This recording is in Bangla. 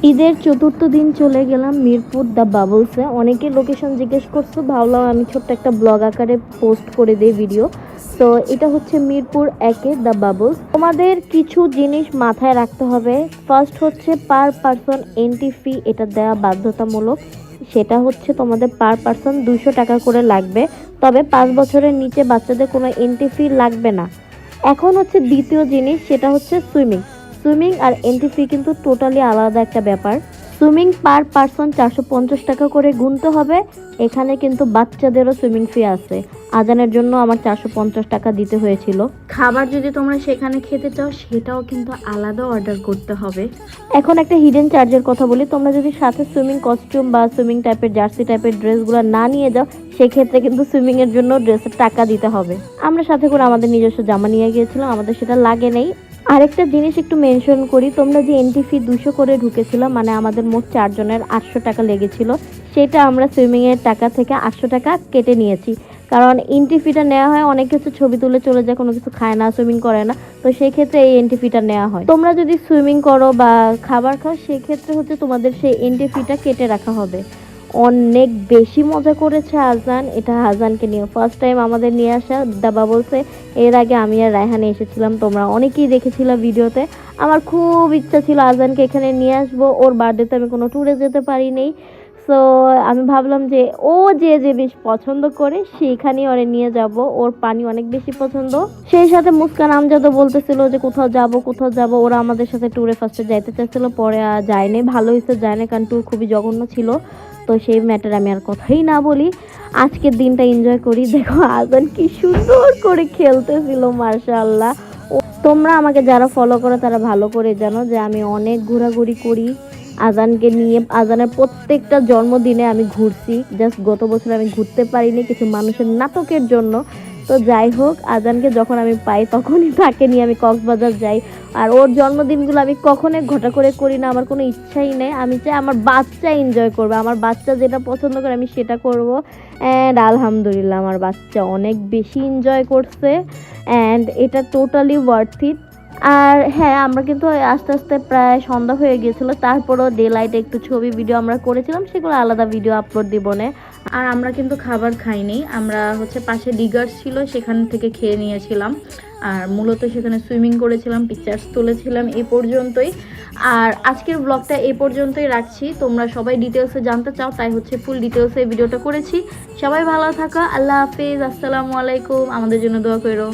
ঈদের চতুর্থ দিন চলে গেলাম মিরপুর দ্য বাবলসে। অনেকে লোকেশন জিজ্ঞেস করছো, ভাবলাম আমি ছোট্ট একটা ব্লগ আকারে পোস্ট করে দিই ভিডিও। তো এটা হচ্ছে মিরপুর একে দ্য বাবলস। তোমাদের কিছু জিনিস মাথায় রাখতে হবে। ফার্স্ট হচ্ছে পার পারসন এন্ট্রি ফি, এটা দেওয়া বাধ্যতামূলক। সেটা হচ্ছে তোমাদের পার পারসন 200 টাকা করে লাগবে। তবে 5 বছরের নিচে বাচ্চাদের কোনো এন্ট্রি ফি লাগবে না। এখন হচ্ছে দ্বিতীয় জিনিস, সেটা হচ্ছে সুইমিং। সুইমিং আর এন্ট্রি ফি কিন্তু টোটালি আলাদা একটা ব্যাপার। সুইমিং পার পারসন 450 টাকা করে গুনতে হবে। এখানে কিন্তু বাচ্চাদেরও সুইমিং ফি আছে। আজানের জন্য আমার 450 টাকা দিতে হয়েছিল। খাবার যদি তোমরা সেখানে খেতে চাও সেটাও কিন্তু আলাদা অর্ডার করতে হবে। এখন একটা হিডেন চার্জের কথা বলি, তোমরা যদি সাথে সুইমিং কস্টিউম বা সুইমিং টাইপের জার্সি টাইপের ড্রেসগুলো না নিয়ে যাও, সেক্ষেত্রে কিন্তু সুইমিং এর জন্য ড্রেসের টাকা দিতে হবে। আমরা সাথে করে আমাদের নিজস্ব জামা নিয়ে গিয়েছিলাম, আমাদের সেটা লাগে নেই। আরেকটা জিনিস একটু মেনশন করি, তোমরা যে এন্ট্রি ফি 200 করে ঢুকেছিল, মানে আমাদের মোট 4 জনের 800 টাকা লেগেছিল, সেটা আমরা সুইমিং এর টাকা থেকে 800 টাকা কেটে নিয়েছি। কারণ এন্ট্রি ফিটা নেওয়া হয়, অনেক কিছু ছবি তুলে চলে যায়, কোনো কিছু খায় না, সুইমিং করে না, তো সেই ক্ষেত্রে এই এন্ট্রি ফিটা নেওয়া হয়। তোমরা যদি সুইমিং করো বা খাবার খাও, সেক্ষেত্রে হচ্ছে তোমাদের সেই এন্ট্রি ফিটা কেটে রাখা হবে। অনেক বেশি মজা করেছে আজান, এটা আজানকে নিয়ে ফার্স্ট টাইম আমাদের নিয়ে আসা দা বাবলসে। এর আগে আমি আর রায়হানে এসেছিলাম, তোমরা অনেকেই দেখেছিলাম ভিডিওতে। আমার খুব ইচ্ছা ছিল আজানকে এখানে নিয়ে আসবো, ওর বার্থডেতে আমি কোনো ট্যুরে যেতে পারিনি। সো আমি ভাবলাম যে ও যে জিনিস পছন্দ করে সেইখানেই ওরে নিয়ে যাব, ওর পানি অনেক বেশি পছন্দ। সেই সাথে মুস্কান আমজাদও বলতেছিল যে কোথাও যাব কোথাও যাব, ওরা আমাদের সাথে ট্যুরে ফার্স্টে যাইতে চাচ্ছিল, পরে আর যায়নি। ভালো হয়েছে যায়নি, কারণ ট্যুর খুবই জঘন্য ছিল। তো সেই ম্যাটার আমি আর কথাই না বলি, আজকের দিনটা এনজয় করি। দেখো আজান কি সুন্দর করে খেলতেছিল, মাশাআল্লাহ। তোমরা আমাকে যারা ফলো করো তারা ভালো করে জানো যে আমি অনেক ঘোরাঘুরি করি আজানকে নিয়ে। আজানের প্রত্যেকটা জন্মদিনে আমি ঘুরছি, জাস্ট গত বছর আমি ঘুরতে পারিনি কিছু মানুষের নাটকের জন্য। তো যাই হোক, আজানকে যখন আমি পাই তখনই তাকে নিয়ে আমি কক্সবাজার যাই। আর ওর জন্মদিনগুলো আমি কখনোই ঘটা করে করি না, আমার কোনো ইচ্ছাই নেই। আমি চাই আমার বাচ্চা এনজয় করবে, আমার বাচ্চা যেটা পছন্দ করে আমি সেটা করব। অ্যান্ড আলহামদুলিল্লাহ আমার বাচ্চা অনেক বেশি এনজয় করছে, অ্যান্ড এটা টোটালি ওয়ার্থ ইট। আর হ্যাঁ, আমরা কিন্তু আস্তে আস্তে প্রায় সন্ধ্যা হয়ে গিয়েছিল, তারপরও ডে লাইটে একটু ছবি ভিডিও আমরা করেছিলাম, সেগুলো আলাদা ভিডিও আপলোড দিব না। আর আমরা কিন্তু খাবার খাইনি, আমরা হচ্ছে পাশে ডিগার্স ছিল সেখান থেকে খেয়ে নিয়েছিলাম। আর মূলত সেখানে সুইমিং করেছিলাম, পিকচার্স তুলেছিলাম, এই পর্যন্তই। আর আজকের ব্লগটা এই পর্যন্তই রাখছি। তোমরা সবাই ডিটেলসে জানতে চাও, তাই হচ্ছে ফুল ডিটেলসে ভিডিওটা করেছি। সবাই ভালো থাকো, আল্লাহ হাফেজ, আসসালামু আলাইকুম, আমাদের জন্য দোয়া করো।